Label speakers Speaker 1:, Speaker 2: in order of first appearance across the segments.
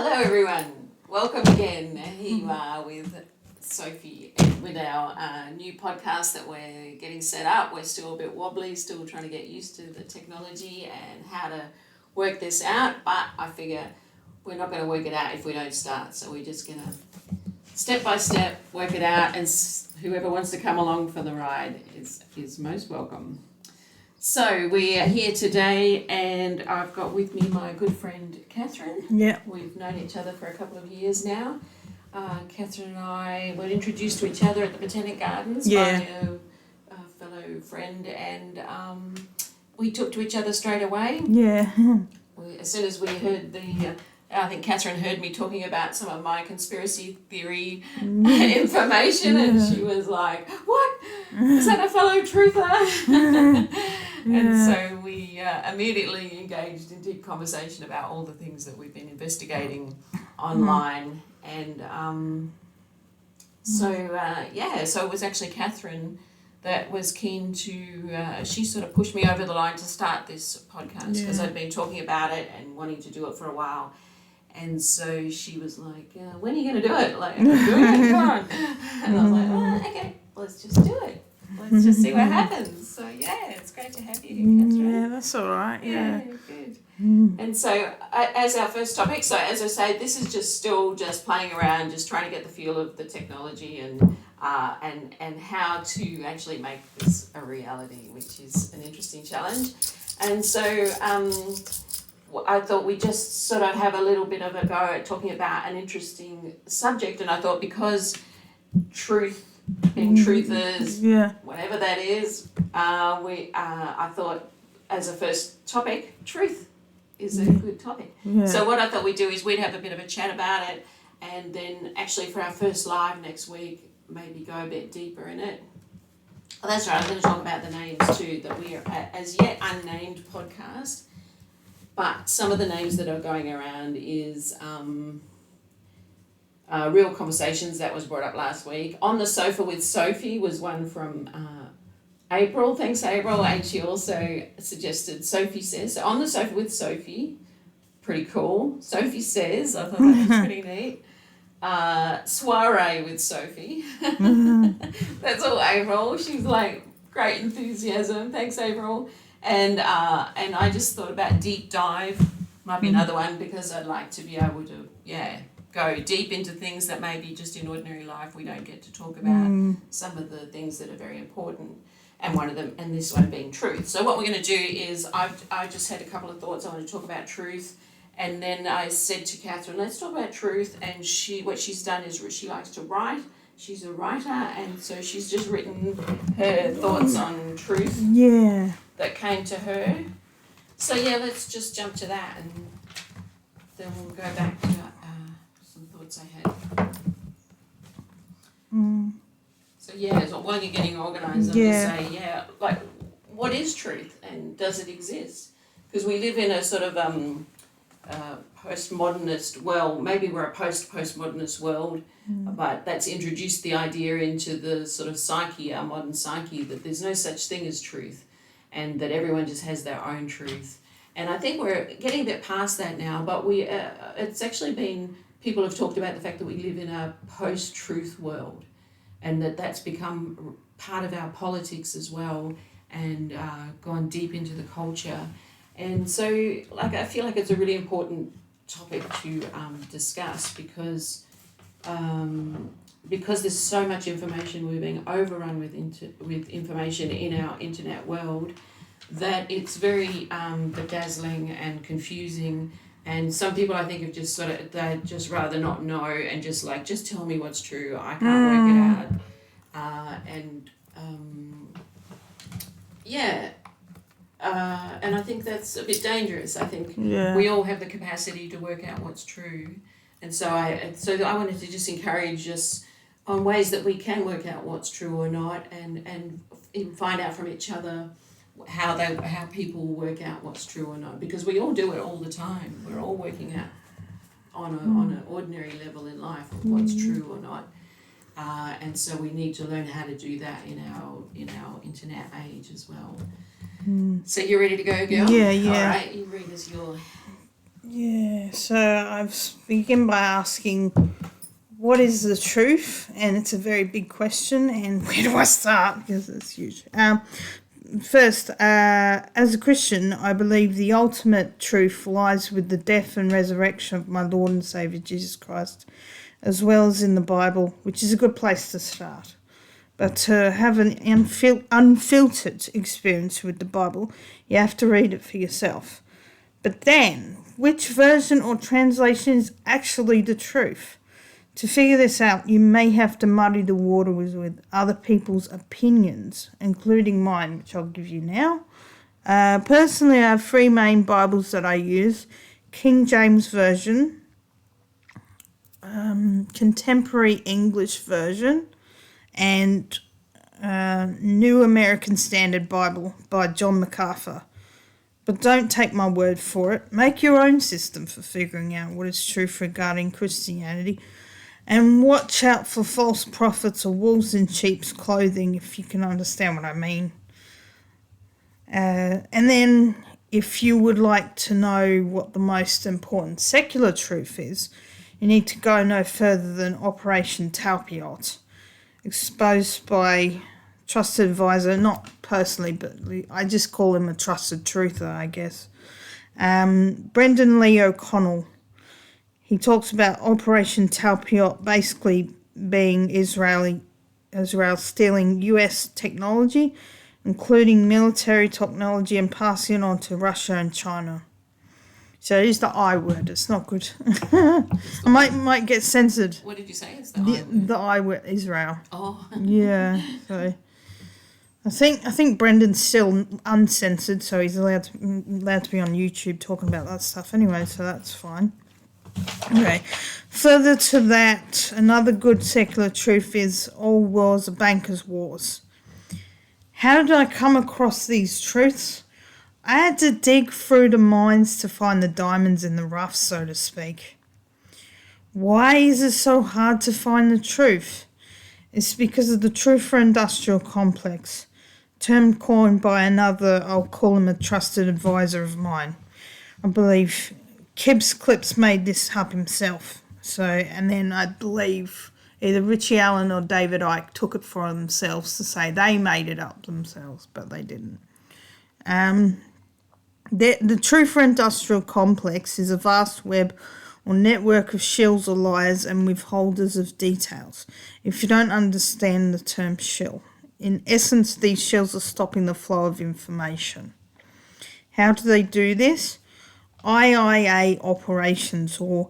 Speaker 1: Hello everyone, welcome again. Here you are with Sophie with our new podcast that we're getting set up. We're still a bit wobbly, still trying to get used to the technology and how to work this out, but I figure we're not going to work it out if we don't start, so we're just going to step by step work it out, and whoever wants to come along for the ride is most welcome. So we are here today, and I've got with me my good friend Katherine.
Speaker 2: Yeah.
Speaker 1: We've known each other for a couple of years now. Katherine and I were introduced to each other at the Botanic Gardens by a fellow friend, and we took to each other straight away.
Speaker 2: Yeah.
Speaker 1: As soon as we heard I think Katherine heard me talking about some of my conspiracy theory information, and she was like, "What? Is that a fellow truther?" And so we immediately engaged in deep conversation about all the things that we've been investigating online. And so it was actually Katherine that was keen to, she sort of pushed me over the line to start this podcast because I'd been talking about it and wanting to do it for a while. And so she was like, when are you going to do it? Like, I'm doing it, come on. And I was like, okay, let's just do it. Let's just see what happens. So, it's great to have you here, Katherine.
Speaker 2: Yeah, that's all right. Yeah.
Speaker 1: Good. And so, as our first topic, so as I say, this is still playing around, just trying to get the feel of the technology and how to actually make this a reality, which is an interesting challenge. And so, I thought we'd just sort of have a little bit of a go at talking about an interesting subject, and I thought because truth and truthers, whatever that is, I thought as a first topic, truth is a good topic. Yeah. So what I thought we'd do is we'd have a bit of a chat about it, and then actually for our first live next week, maybe go a bit deeper in it. Oh, that's right, I'm going to talk about the names too, that we are as yet unnamed podcast, but some of the names that are going around is Real Conversations, that was brought up last week. On the Sofa with Sophie was one from April. Thanks, April. And she also suggested Sophie Says. So On the Sofa with Sophie, pretty cool. Sophie Says, I thought that was pretty neat. Soiree with Sophie. That's all April. She's like, great enthusiasm. Thanks, April. And I just thought about Deep Dive. Might be another one because I'd like to be able to, go deep into things that maybe just in ordinary life we don't get to talk about. Some of the things that are very important, and one of them, and this one being truth. So what we're going to do is I just had a couple of thoughts. I want to talk about truth, and then I said to Katherine, let's talk about truth. And what she's done is she likes to write. She's a writer, and so she's just written her thoughts on truth. Yeah. That came to her. So let's just jump to that, and then we'll go back to some thoughts I had. So while you're getting organised, I'm going to say, what is truth, and does it exist? Because we live in a sort of postmodernist world. Maybe we're a postmodernist world, but that's introduced the idea into the sort of psyche, our modern psyche, that there's no such thing as truth, and that everyone just has their own truth. And I think we're getting a bit past that now, but it's actually been, people have talked about the fact that we live in a post-truth world, and that's become part of our politics as well, and gone deep into the culture. And so I feel like it's a really important topic to discuss because there's so much information, we're being overrun with information in our internet world, that it's very bedazzling and confusing. And some people, I think, have just they'd just rather not know and just tell me what's true. I can't work it out. And I think that's a bit dangerous. I think we all have the capacity to work out what's true. And so I wanted to just encourage us on ways that we can work out what's true or not, and find out from each other how people work out what's true or not, because we all do it all the time. We're all working out on an ordinary level in life what's true or not, and so we need to learn how to do that in our internet age as well. So you ready to go, girl?
Speaker 2: Yeah.
Speaker 1: All right, you read us your
Speaker 2: Yeah, so I've begin by asking, what is the truth? And it's a very big question, and where do I start? Because it's huge. First, as a Christian, I believe the ultimate truth lies with the death and resurrection of my Lord and Saviour Jesus Christ, as well as in the Bible, which is a good place to start. But to have an unfiltered experience with the Bible, you have to read it for yourself. But then, which version or translation is actually the truth? To figure this out, you may have to muddy the water with other people's opinions, including mine, which I'll give you now. Personally, I have 3 main Bibles that I use: King James Version, Contemporary English Version, and New American Standard Bible by John MacArthur. But don't take my word for it. Make your own system for figuring out what is truth regarding Christianity. And watch out for false prophets or wolves in sheep's clothing, if you can understand what I mean. And then, if you would like to know what the most important secular truth is, you need to go no further than Operation Talpiot, exposed by trusted advisor, not personally, but I just call him a trusted truther, I guess. Brendan Lee O'Connell. He talks about Operation Talpiot basically being Israel stealing US technology, including military technology, and passing it on to Russia and China. So it is the I word. It's not good. I might get censored.
Speaker 1: What did you say? It's the I word.
Speaker 2: The I word, Israel.
Speaker 1: Oh.
Speaker 2: Yeah. So I think Brendan's still uncensored, so he's allowed to be on YouTube talking about that stuff anyway. So that's fine. Okay. Further to that, another good secular truth is all wars are bankers' wars. How did I come across these truths? I had to dig through the mines to find the diamonds in the rough, so to speak. Why is it so hard to find the truth? It's because of the truth for industrial complex, term coined by another, I'll call him a trusted advisor of mine. I believe Kibbs Clips made this up himself. So, and then I believe either Richie Allen or David Icke took it for themselves to say they made it up themselves, but they didn't. The truth for industrial complex is a vast web or network of shills or liars and withholders of details, if you don't understand the term shill. In essence, these shills are stopping the flow of information. How do they do this? IIA operations, or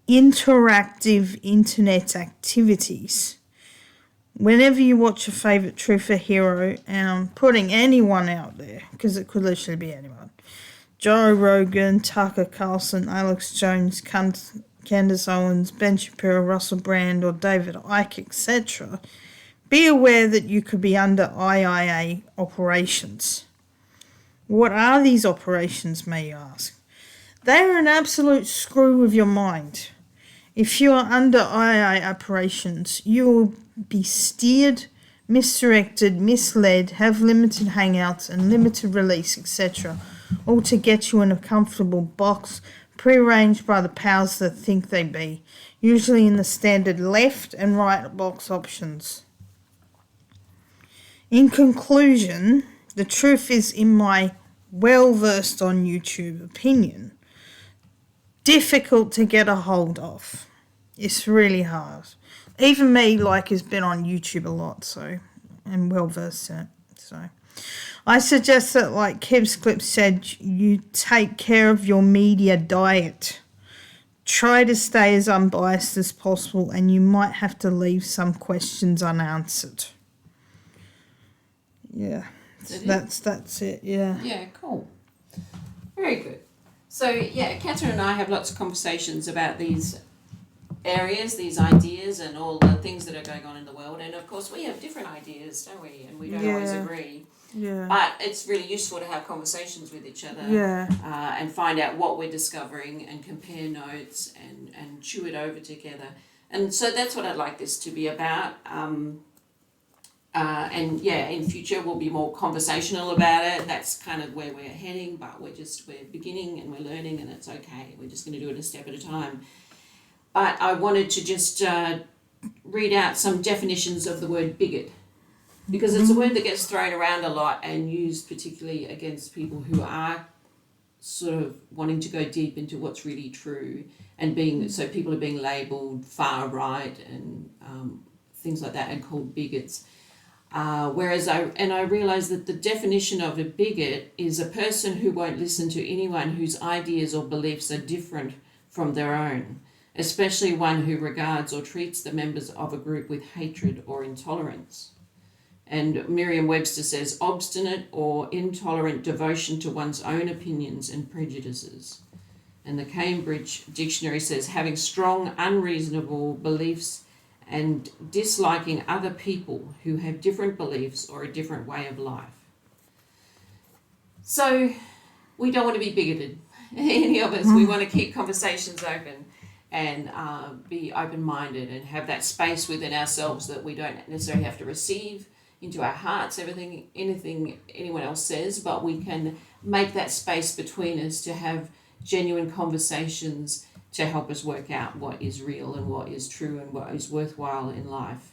Speaker 2: interactive internet activities. Whenever you watch your favourite truther hero, and I'm putting anyone out there, because it could literally be anyone, Joe Rogan, Tucker Carlson, Alex Jones, Candace Owens, Ben Shapiro, Russell Brand, or David Icke, etc., be aware that you could be under IIA operations. What are these operations, may you ask? They are an absolute screw with your mind. If you are under IIA operations, you will be steered, misdirected, misled, have limited hangouts and limited release, etc., all to get you in a comfortable box prearranged by the powers that think they be, usually in the standard left and right box options. In conclusion, the truth is, in my well-versed on YouTube opinion, difficult to get a hold of. It's really hard. Even me, has been on YouTube a lot, so, and well-versed in it, so. I suggest that, like Kibbs Clips said, you take care of your media diet. Try to stay as unbiased as possible, and you might have to leave some questions unanswered. Yeah, that's it, yeah.
Speaker 1: Yeah, cool. Very good. So, yeah, Katherine and I have lots of conversations about these areas, these ideas, and all the things that are going on in the world. And, of course, we have different ideas, don't we? And we don't always agree.
Speaker 2: Yeah.
Speaker 1: But it's really useful to have conversations with each other.
Speaker 2: Yeah.
Speaker 1: And find out what we're discovering and compare notes and chew it over together. And so that's what I'd like this to be about. And yeah, in future we'll be more conversational about it. That's kind of where we're heading, but we're beginning and we're learning, and it's okay. We're just going to do it a step at a time. But I wanted to just read out some definitions of the word bigot, because it's a word that gets thrown around a lot and used particularly against people who are sort of wanting to go deep into what's really true, and so people are being labelled far right and things like that and called bigots. Whereas I realised that the definition of a bigot is a person who won't listen to anyone whose ideas or beliefs are different from their own, especially one who regards or treats the members of a group with hatred or intolerance. And Merriam-Webster says obstinate or intolerant devotion to one's own opinions and prejudices. And the Cambridge Dictionary says having strong, unreasonable beliefs and disliking other people who have different beliefs or a different way of life. So we don't want to be bigoted, any of us. We want to keep conversations open and be open-minded and have that space within ourselves that we don't necessarily have to receive into our hearts anything anyone else says, but we can make that space between us to have genuine conversations to help us work out what is real and what is true and what is worthwhile in life.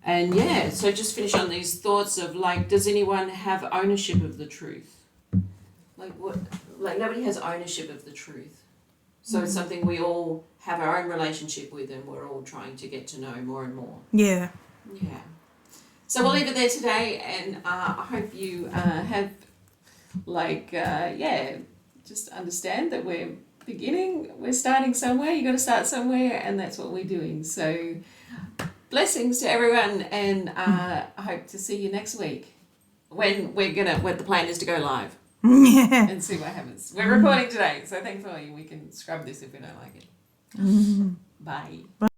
Speaker 1: And yeah, so just finish on these thoughts of does anyone have ownership of the truth? Nobody has ownership of the truth. So it's something we all have our own relationship with, and we're all trying to get to know more and more.
Speaker 2: Yeah.
Speaker 1: Yeah. So we'll leave it there today, and I hope you have just understand that we're starting somewhere. You got to start somewhere, and that's what we're doing. So blessings to everyone, and I hope to see you next week when the plan is to go live.
Speaker 2: Yeah.
Speaker 1: And see what happens. We're recording today, so thankfully we can scrub this if we don't like it. Bye.